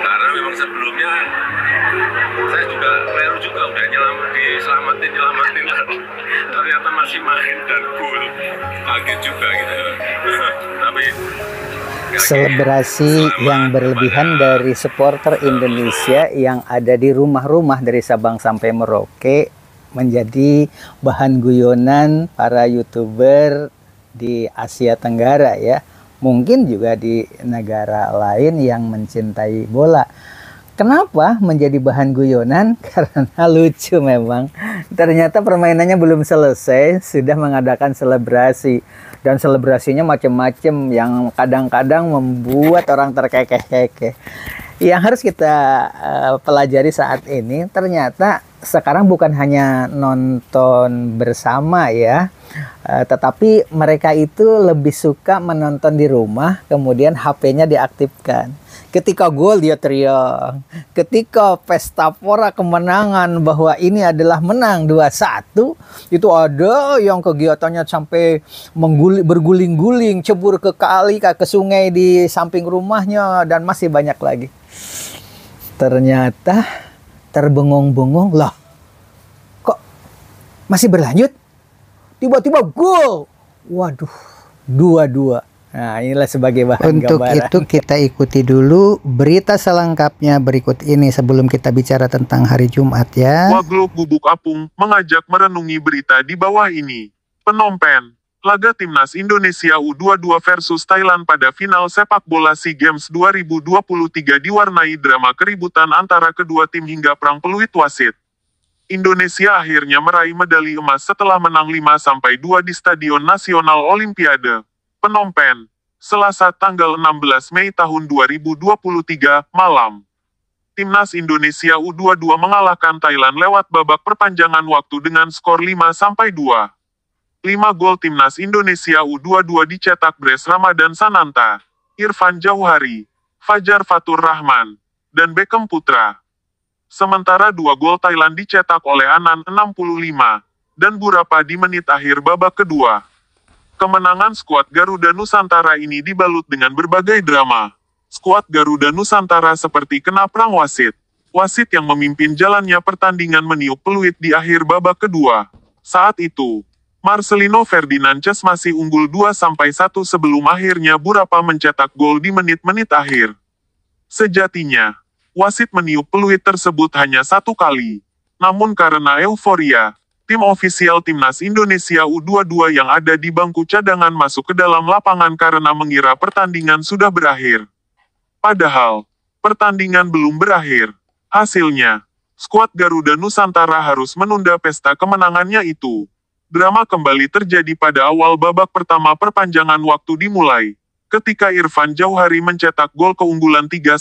Karena memang sebelumnya saya juga keliru juga udah diselamatin ternyata masih main dan gol, kaget juga gitu. Tapi selebrasi yang berlebihan dari supporter Indonesia yang ada di rumah-rumah dari Sabang sampai Merauke menjadi bahan guyonan para YouTuber di Asia Tenggara ya. Mungkin juga di negara lain yang mencintai bola. Kenapa menjadi bahan guyonan? Karena lucu memang. Ternyata permainannya belum selesai, sudah mengadakan selebrasi. Dan selebrasinya macam-macam yang kadang-kadang membuat orang terkekeh-kekeh. Yang harus kita pelajari saat ini, ternyata sekarang bukan hanya nonton bersama ya, tetapi mereka itu lebih suka menonton di rumah, kemudian HP-nya diaktifkan. Ketika gol dia teriak, ketika pesta pora kemenangan bahwa ini adalah menang 2-1, itu ada yang kegiatannya sampai berguling-guling, cebur ke kali, ke sungai di samping rumahnya, dan masih banyak lagi. Ternyata terbengong-bengong, lah kok masih berlanjut? Tiba-tiba gol. Waduh, 2-2. Nah, inilah sebagai bahan Untuk gambaran. itu kita ikuti dulu berita selengkapnya berikut ini sebelum kita bicara tentang hari Jumat ya. Waglo Gubuk Apung mengajak merenungi berita di bawah ini. Phnom Penh, laga Timnas Indonesia U22 versus Thailand pada final sepak bola SEA Games 2023 diwarnai drama keributan antara kedua tim hingga perang peluit wasit. Indonesia akhirnya meraih medali emas setelah menang 5-2 di Stadion Nasional Olimpiade Phnom Penh, Selasa tanggal 16 Mei tahun 2023, malam. Timnas Indonesia U22 mengalahkan Thailand lewat babak perpanjangan waktu dengan skor 5-2. 5 gol Timnas Indonesia U22 dicetak Bres Ramadan Sananta, Irfan Jauhari, Fajar Fatur Rahman, dan Beckham Putra. Sementara 2 gol Thailand dicetak oleh Anan 65, dan Burapa di menit akhir babak kedua. Kemenangan skuad Garuda Nusantara ini dibalut dengan berbagai drama. Skuad Garuda Nusantara seperti kena perang wasit. Wasit yang memimpin jalannya pertandingan meniup peluit di akhir babak kedua. Saat itu, Marcelino Ferdinandes masih unggul 2-1 sebelum akhirnya Burapa mencetak gol di menit-menit akhir. Sejatinya, wasit meniup peluit tersebut hanya 1 kali. Namun karena euforia, tim ofisial Timnas Indonesia U22 yang ada di bangku cadangan masuk ke dalam lapangan karena mengira pertandingan sudah berakhir. Padahal, pertandingan belum berakhir. Hasilnya, skuad Garuda Nusantara harus menunda pesta kemenangannya itu. Drama kembali terjadi pada awal babak pertama perpanjangan waktu dimulai, ketika Irfan Jauhari mencetak gol keunggulan 3-2.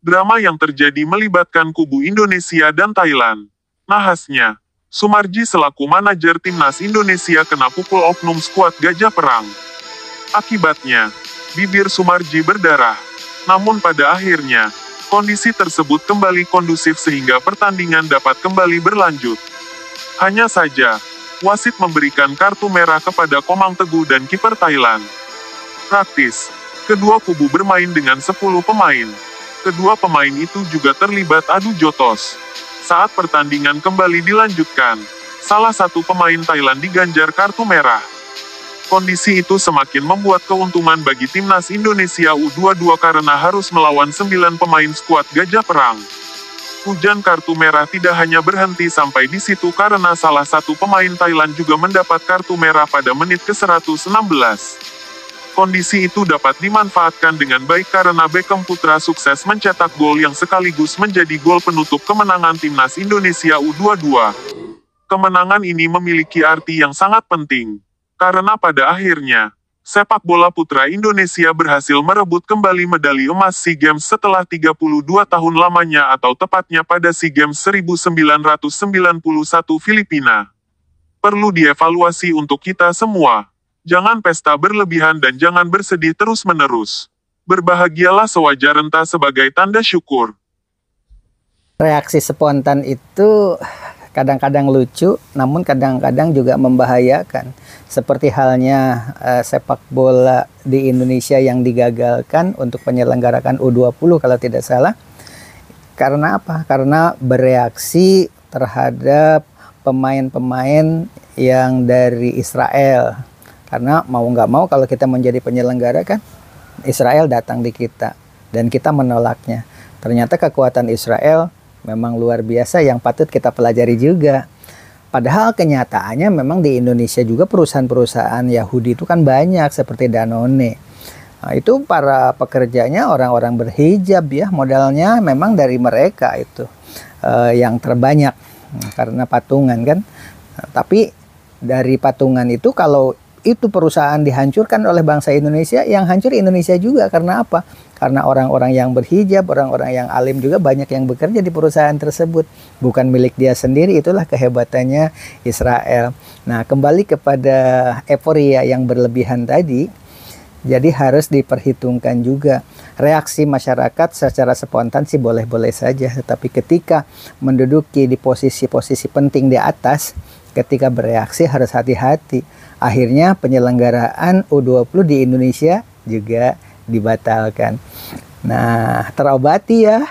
Drama yang terjadi melibatkan kubu Indonesia dan Thailand. Nahasnya, Sumarji selaku manajer Timnas Indonesia kena pukul oknum skuad Gajah Perang. Akibatnya, bibir Sumarji berdarah. Namun pada akhirnya, kondisi tersebut kembali kondusif sehingga pertandingan dapat kembali berlanjut. Hanya saja, wasit memberikan kartu merah kepada Komang Teguh dan kiper Thailand. Praktis, kedua kubu bermain dengan 10 pemain. Kedua pemain itu juga terlibat adu jotos. Saat pertandingan kembali dilanjutkan, salah satu pemain Thailand diganjar kartu merah. Kondisi itu semakin membuat keuntungan bagi Timnas Indonesia U22 karena harus melawan 9 pemain skuad Gajah Perang. Hujan kartu merah tidak hanya berhenti sampai di situ karena salah satu pemain Thailand juga mendapat kartu merah pada menit ke-116. Kondisi itu dapat dimanfaatkan dengan baik karena Beckham Putra sukses mencetak gol yang sekaligus menjadi gol penutup kemenangan Timnas Indonesia U22. Kemenangan ini memiliki arti yang sangat penting, karena pada akhirnya, sepak bola putra Indonesia berhasil merebut kembali medali emas SEA Games setelah 32 tahun lamanya atau tepatnya pada SEA Games 1991 Filipina. Perlu dievaluasi untuk kita semua. Jangan pesta berlebihan dan jangan bersedih terus-menerus. Berbahagialah sewajar renta sebagai tanda syukur. Reaksi spontan itu kadang-kadang lucu, namun kadang-kadang juga membahayakan. Seperti halnya sepak bola di Indonesia yang digagalkan untuk penyelenggarakan U20 kalau tidak salah. Karena apa? Karena bereaksi terhadap pemain-pemain yang dari Israel. Karena mau nggak mau kalau kita menjadi penyelenggara kan, Israel datang di kita dan kita menolaknya. Ternyata kekuatan Israel memang luar biasa yang patut kita pelajari juga. Padahal kenyataannya memang di Indonesia juga perusahaan-perusahaan Yahudi itu kan banyak seperti Danone. Nah, itu para pekerjanya orang-orang berhijab ya, modalnya memang dari mereka itu yang terbanyak karena patungan kan. Tapi dari patungan itu kalau itu perusahaan dihancurkan oleh bangsa Indonesia, yang hancur Indonesia juga. Karena apa? Karena orang-orang yang berhijab, orang-orang yang alim juga banyak yang bekerja di perusahaan tersebut. Bukan milik dia sendiri, itulah kehebatannya Israel. Nah, kembali kepada euforia yang berlebihan tadi, jadi harus diperhitungkan juga. Reaksi masyarakat secara spontan sih boleh-boleh saja. Tetapi ketika menduduki di posisi-posisi penting di atas, ketika bereaksi harus hati-hati. Akhirnya penyelenggaraan U20 di Indonesia juga dibatalkan. Nah, terobati ya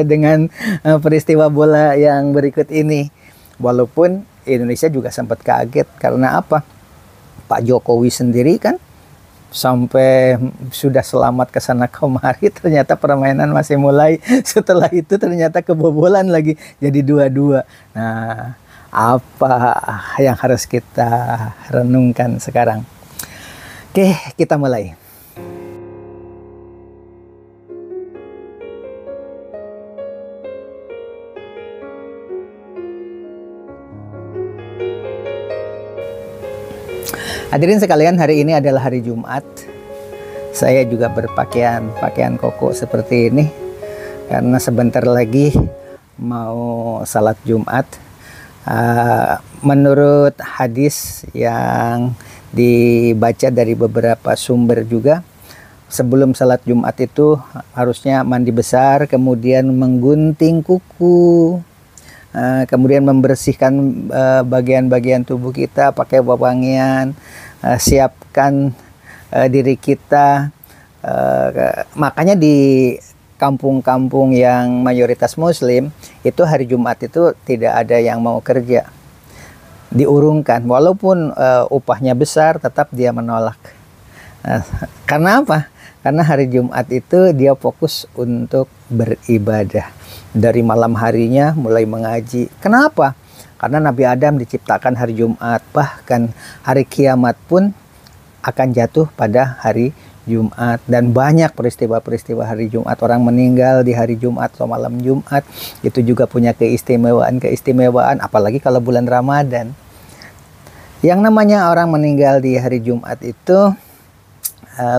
dengan peristiwa bola yang berikut ini. Walaupun Indonesia juga sempat kaget karena apa? Pak Jokowi sendiri kan sampai sudah selamat ke sana kemari, ternyata permainan masih mulai. Setelah itu ternyata kebobolan lagi jadi 2-2. Nah, apa yang harus kita renungkan sekarang? Oke, kita mulai. Hadirin sekalian, hari ini adalah hari Jumat. Saya juga berpakaian koko seperti ini karena sebentar lagi mau salat Jumat. Menurut hadis yang dibaca dari beberapa sumber juga, sebelum salat Jumat itu harusnya mandi besar, kemudian menggunting kuku, kemudian membersihkan bagian-bagian tubuh kita pakai wewangian, siapkan diri kita. Makanya di kampung-kampung yang mayoritas Muslim itu hari Jumat itu tidak ada yang mau kerja, diurungkan. Walaupun upahnya besar, tetap dia menolak. Karena apa? Karena hari Jumat itu dia fokus untuk beribadah. Dari malam harinya mulai mengaji. Kenapa? Karena Nabi Adam diciptakan hari Jumat. Bahkan hari kiamat pun akan jatuh pada hari Jumat. Dan banyak peristiwa-peristiwa hari Jumat. Orang meninggal di hari Jumat atau malam Jumat. Itu juga punya keistimewaan. Apalagi kalau bulan Ramadan. Yang namanya orang meninggal di hari Jumat itu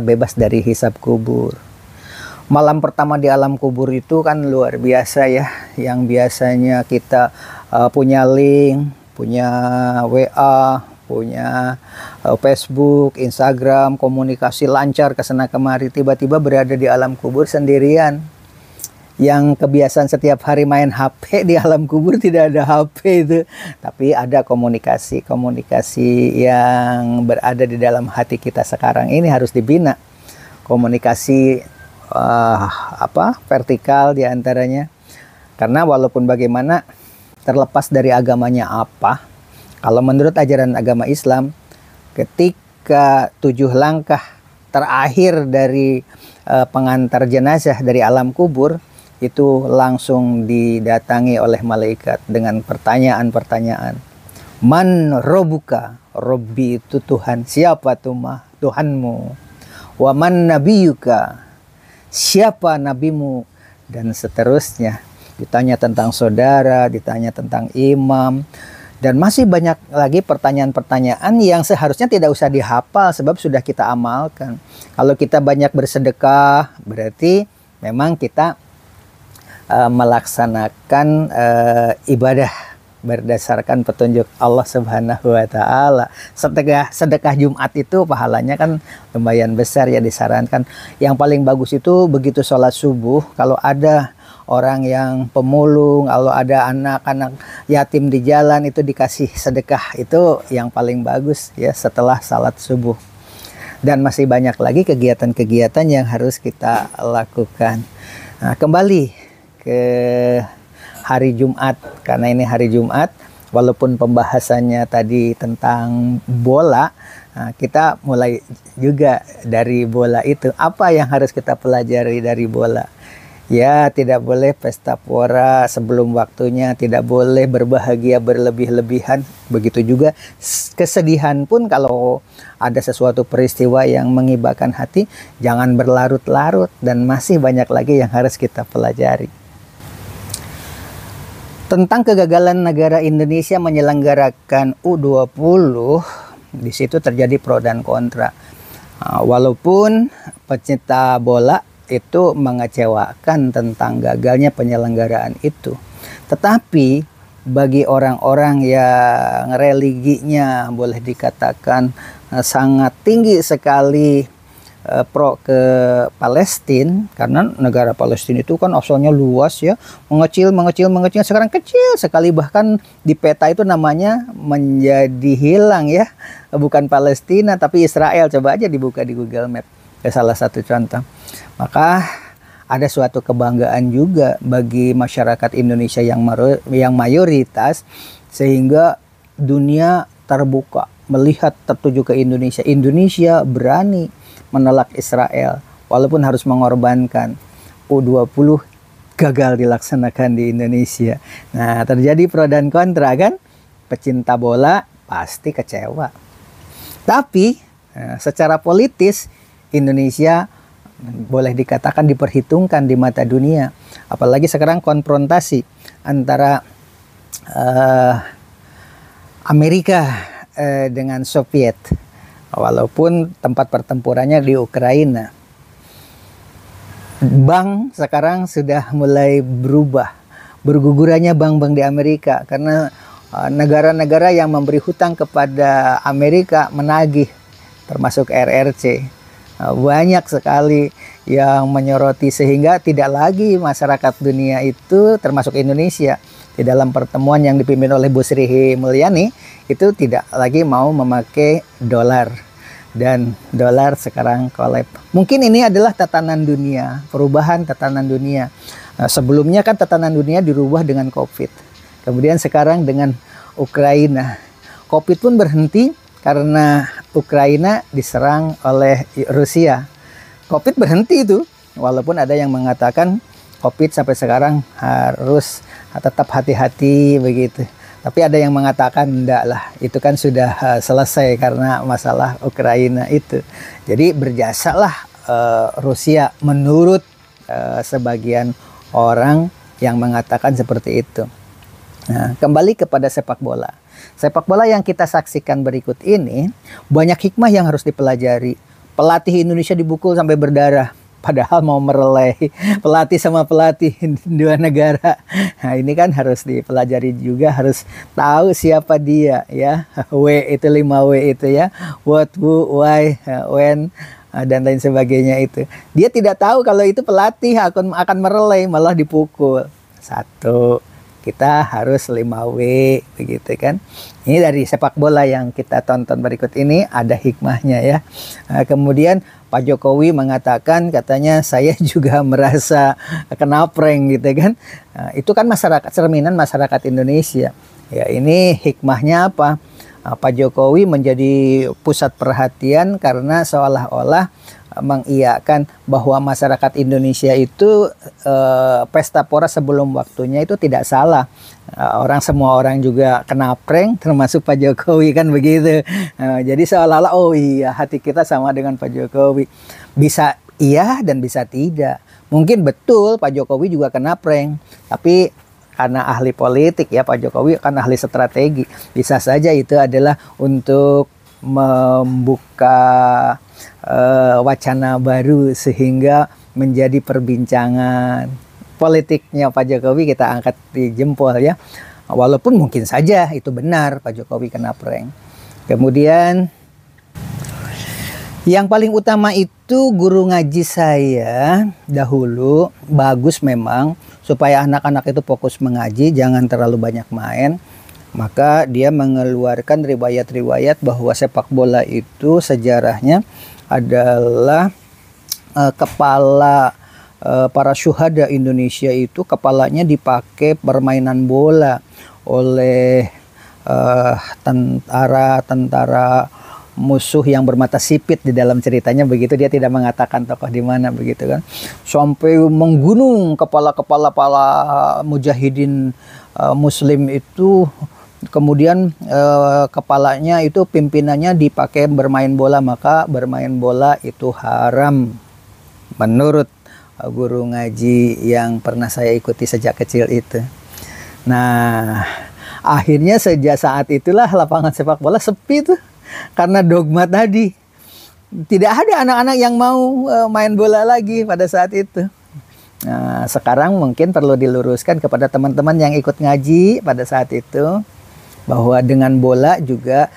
bebas dari hisab kubur. Malam pertama di alam kubur itu kan luar biasa ya. Yang biasanya kita punya link, punya WA, punya Facebook, Instagram, komunikasi lancar kesana kemari, tiba-tiba berada di alam kubur sendirian. Yang kebiasaan setiap hari main HP, di alam kubur tidak ada HP itu, tapi ada komunikasi yang berada di dalam hati kita sekarang ini harus dibina. Komunikasi vertikal diantaranya. Karena walaupun bagaimana, terlepas dari agamanya apa, kalau menurut ajaran agama Islam, ketika 7 langkah terakhir dari pengantar jenazah dari alam kubur, itu langsung didatangi oleh malaikat dengan pertanyaan-pertanyaan. Man robuka? Robbi itu Tuhan. Siapa Tuhanmu? Wa man nabiyuka? Siapa nabimu? Dan seterusnya. Ditanya tentang saudara, ditanya tentang imam, dan masih banyak lagi pertanyaan-pertanyaan yang seharusnya tidak usah dihafal sebab sudah kita amalkan. Kalau kita banyak bersedekah, berarti memang kita melaksanakan ibadah berdasarkan petunjuk Allah Subhanahu wa Ta'ala. Sedekah Jumat itu pahalanya kan lumayan besar ya, disarankan. Yang paling bagus itu begitu sholat subuh, kalau ada orang yang pemulung, kalau ada anak-anak yatim di jalan itu dikasih sedekah, itu yang paling bagus ya setelah salat subuh. Dan masih banyak lagi kegiatan-kegiatan yang harus kita lakukan. Nah, kembali ke hari Jumat, karena ini hari Jumat, walaupun pembahasannya tadi tentang bola, nah, kita mulai juga dari bola itu. Apa yang harus kita pelajari dari bola? Ya, tidak boleh pesta pora sebelum waktunya, tidak boleh berbahagia berlebih-lebihan. Begitu juga kesedihan pun, kalau ada sesuatu peristiwa yang mengibakan hati, jangan berlarut-larut, dan masih banyak lagi yang harus kita pelajari. Tentang kegagalan negara Indonesia menyelenggarakan U20, di situ terjadi pro dan kontra. Walaupun pecinta bola itu mengecewakan tentang gagalnya penyelenggaraan itu, tetapi bagi orang-orang yang religinya boleh dikatakan sangat tinggi sekali, pro ke Palestina, karena negara Palestina itu kan asalnya luas ya, mengecil, sekarang kecil sekali, bahkan di peta itu namanya menjadi hilang ya, bukan Palestina tapi Israel. Coba aja dibuka di Google Map, salah satu contoh. Maka ada suatu kebanggaan juga bagi masyarakat Indonesia yang mayoritas, sehingga dunia terbuka melihat tertuju ke Indonesia. Indonesia berani menolak Israel walaupun harus mengorbankan. U20 gagal dilaksanakan di Indonesia. Nah, terjadi pro dan kontra kan? Pecinta bola pasti kecewa. Tapi secara politis Indonesia boleh dikatakan diperhitungkan di mata dunia. Apalagi sekarang konfrontasi antara Amerika dengan Soviet, walaupun tempat pertempurannya di Ukraina. Bank sekarang sudah mulai berubah, bergugurannya bank-bank di Amerika, karena negara-negara yang memberi hutang kepada Amerika menagih, termasuk RRC. Banyak sekali yang menyoroti, sehingga tidak lagi masyarakat dunia itu, termasuk Indonesia, di dalam pertemuan yang dipimpin oleh Bu Sri Mulyani, itu tidak lagi mau memakai dolar. Dan dolar sekarang kolab. Mungkin ini adalah tatanan dunia, perubahan tatanan dunia. Sebelumnya kan tatanan dunia dirubah dengan COVID. Kemudian sekarang dengan Ukraina. COVID pun berhenti karena Ukraina diserang oleh Rusia. COVID berhenti itu, walaupun ada yang mengatakan COVID sampai sekarang harus tetap hati-hati begitu. Tapi ada yang mengatakan enggak lah, itu kan sudah selesai karena masalah Ukraina itu. Jadi berjasalah Rusia menurut sebagian orang yang mengatakan seperti itu. Nah, kembali kepada sepak bola. Sepak bola yang kita saksikan berikut ini banyak hikmah yang harus dipelajari. Pelatih Indonesia dibukul sampai berdarah, padahal mau merelai. Pelatih sama pelatih dua negara. Nah, ini kan harus dipelajari juga, harus tahu siapa dia ya. W itu 5W itu ya. What, who, why, when, dan lain sebagainya itu. Dia tidak tahu kalau itu pelatih akan merelai, malah dipukul. Satu, kita harus 5W begitu kan. Ini dari sepak bola yang kita tonton berikut ini ada hikmahnya ya. Kemudian Pak Jokowi mengatakan, katanya saya juga merasa kena prank gitu kan. Itu kan masyarakat, cerminan masyarakat Indonesia. Ya, ini hikmahnya apa? Pak Jokowi menjadi pusat perhatian karena seolah-olah mengiyakan bahwa masyarakat Indonesia itu pesta pora sebelum waktunya itu tidak salah. Semua orang juga kena prank, termasuk Pak Jokowi kan begitu. Jadi seolah-olah oh iya, hati kita sama dengan Pak Jokowi. Bisa iya dan bisa tidak. Mungkin betul Pak Jokowi juga kena prank, tapi karena ahli politik ya, Pak Jokowi kan ahli strategi, bisa saja itu adalah untuk membuka wacana baru sehingga menjadi perbincangan politiknya Pak Jokowi, kita angkat di jempol ya. Walaupun mungkin saja itu benar Pak Jokowi kena prank. Kemudian Yang paling utama itu guru ngaji saya dahulu bagus memang supaya anak-anak itu fokus mengaji, jangan terlalu banyak main. Maka dia mengeluarkan riwayat-riwayat bahwa sepak bola itu sejarahnya adalah kepala para syuhada Indonesia itu kepalanya dipakai permainan bola oleh tentara musuh yang bermata sipit. Di dalam ceritanya begitu, dia tidak mengatakan tokoh di mana begitu kan, sampai menggunung kepala-kepala para mujahidin muslim itu. Kemudian kepalanya itu pimpinannya dipakai bermain bola, maka bermain bola itu haram menurut guru ngaji yang pernah saya ikuti sejak kecil itu. Nah, akhirnya sejak saat itulah lapangan sepak bola sepi tuh karena dogma tadi. Tidak ada anak-anak yang mau main bola lagi pada saat itu. Nah, sekarang mungkin perlu diluruskan kepada teman-teman yang ikut ngaji pada saat itu, bahwa dengan bola juga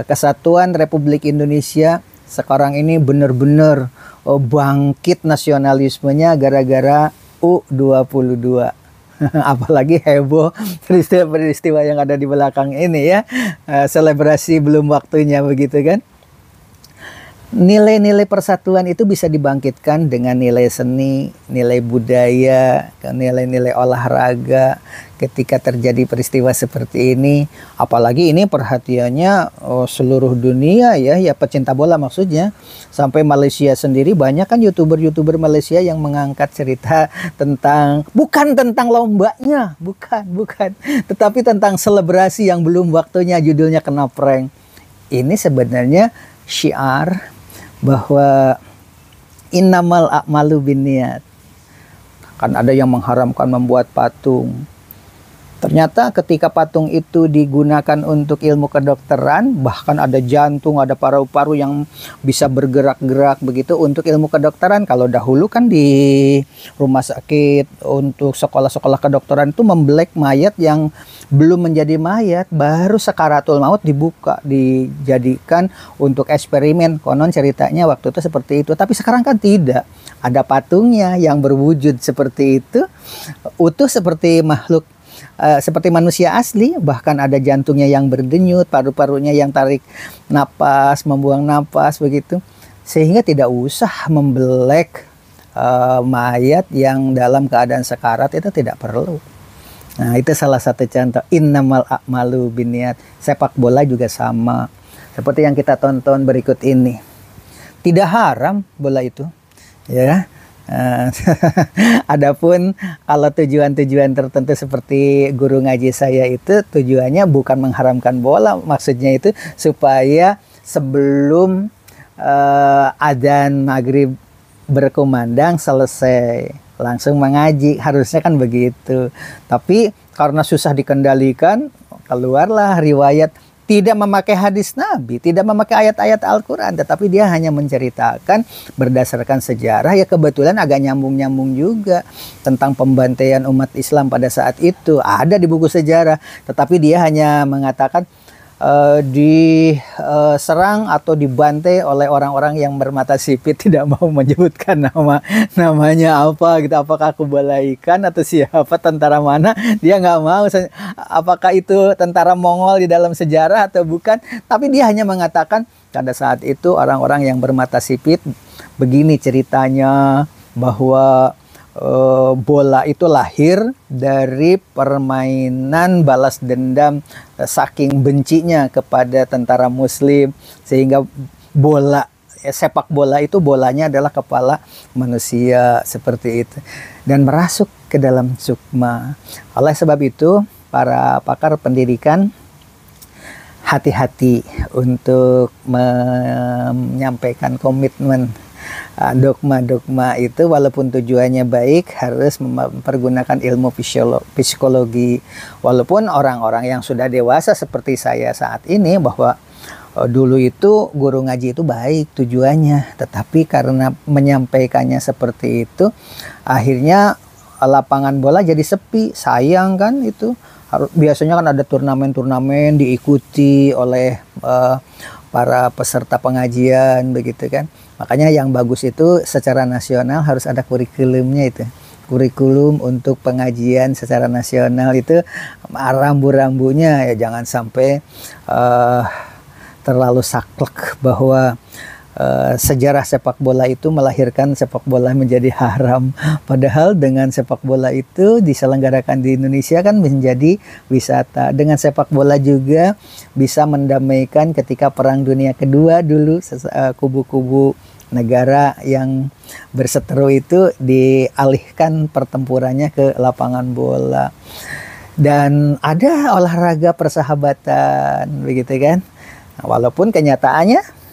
kesatuan Republik Indonesia sekarang ini benar-benar bangkit nasionalismenya gara-gara U22. Apalagi heboh peristiwa-peristiwa yang ada di belakang ini ya, selebrasi belum waktunya begitu kan. Nilai-nilai persatuan itu bisa dibangkitkan dengan nilai seni, nilai budaya, nilai-nilai olahraga. Ketika terjadi peristiwa seperti ini, apalagi ini perhatiannya seluruh dunia ya pecinta bola maksudnya. Sampai Malaysia sendiri banyak kan youtuber Malaysia yang mengangkat cerita tentang, bukan tentang lombanya, bukan, tetapi tentang selebrasi yang belum waktunya, judulnya kena prank. Ini sebenarnya syiar bahwa innamal a'malu binniyat. Kan ada yang mengharamkan membuat patung. Ternyata ketika patung itu digunakan untuk ilmu kedokteran, bahkan ada jantung, ada paru-paru yang bisa bergerak-gerak begitu untuk ilmu kedokteran. Kalau dahulu kan di rumah sakit untuk sekolah-sekolah kedokteran itu membelek mayat yang belum menjadi mayat, baru sakaratul maut dibuka, dijadikan untuk eksperimen. Konon ceritanya waktu itu seperti itu, tapi sekarang kan tidak. Ada patungnya yang berwujud seperti itu, utuh seperti makhluk, seperti manusia asli, bahkan ada jantungnya yang berdenyut, paru-parunya yang tarik napas, membuang napas begitu, sehingga tidak usah membelek mayat yang dalam keadaan sekarat, itu tidak perlu. Nah, itu salah satu contoh innamal a'malu binniyat. Sepak bola juga sama, seperti yang kita tonton berikut ini. Tidak haram bola itu, ya. Adapun kalau tujuan-tujuan tertentu seperti guru ngaji saya itu tujuannya bukan mengharamkan bola, maksudnya itu supaya sebelum adzan maghrib berkumandang selesai langsung mengaji, harusnya kan begitu. Tapi karena susah dikendalikan, keluarlah riwayat tidak memakai hadis Nabi, tidak memakai ayat-ayat Al-Quran, tetapi dia hanya menceritakan berdasarkan sejarah. Ya kebetulan agak nyambung-nyambung juga tentang pembantaian umat Islam pada saat itu. Ada di buku sejarah, tetapi dia hanya mengatakan diserang atau dibantai oleh orang-orang yang bermata sipit, tidak mau menyebutkan namanya apa gitu, apakah Kubalaikan atau siapa, tentara mana, dia nggak mau. Apakah itu tentara Mongol di dalam sejarah atau bukan, tapi dia hanya mengatakan pada saat itu orang-orang yang bermata sipit begini ceritanya, bahwa bola itu lahir dari permainan balas dendam saking bencinya kepada tentara muslim, sehingga bola sepak bola itu bolanya adalah kepala manusia seperti itu, dan merasuk ke dalam sukma. Oleh sebab itu para pakar pendidikan hati-hati untuk menyampaikan komitmen dogma-dogma itu, walaupun tujuannya baik, harus mempergunakan ilmu psikologi. Walaupun orang-orang yang sudah dewasa seperti saya saat ini, bahwa dulu itu guru ngaji itu baik tujuannya, tetapi karena menyampaikannya seperti itu, akhirnya lapangan bola jadi sepi. Sayang kan itu. Biasanya kan ada turnamen-turnamen diikuti oleh para peserta pengajian begitu kan. Makanya yang bagus itu secara nasional harus ada kurikulumnya itu. Kurikulum untuk pengajian secara nasional itu rambu-rambunya ya jangan sampai terlalu saklek bahwa sejarah sepak bola itu melahirkan sepak bola menjadi haram. Padahal dengan sepak bola itu diselenggarakan di Indonesia kan menjadi wisata. Dengan sepak bola juga bisa mendamaikan ketika Perang Dunia Kedua dulu kubu-kubu negara yang berseteru itu dialihkan pertempurannya ke lapangan bola. Dan ada olahraga persahabatan begitu kan. Nah, walaupun kenyataannya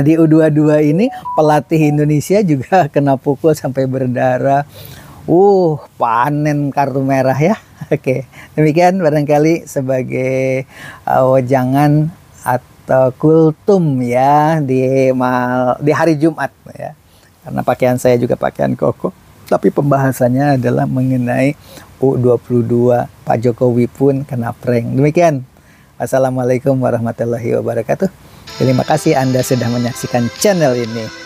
di U22 ini pelatih Indonesia juga kena pukul sampai berdarah. Panen kartu merah ya. Oke, demikian barangkali sebagai wejangan atau kultum ya di hari Jumat ya. Karena pakaian saya juga pakaian koko. Tapi pembahasannya adalah mengenai U22. Pak Jokowi pun kena prank. Demikian. Assalamualaikum warahmatullahi wabarakatuh. Terima kasih Anda sudah menyaksikan channel ini.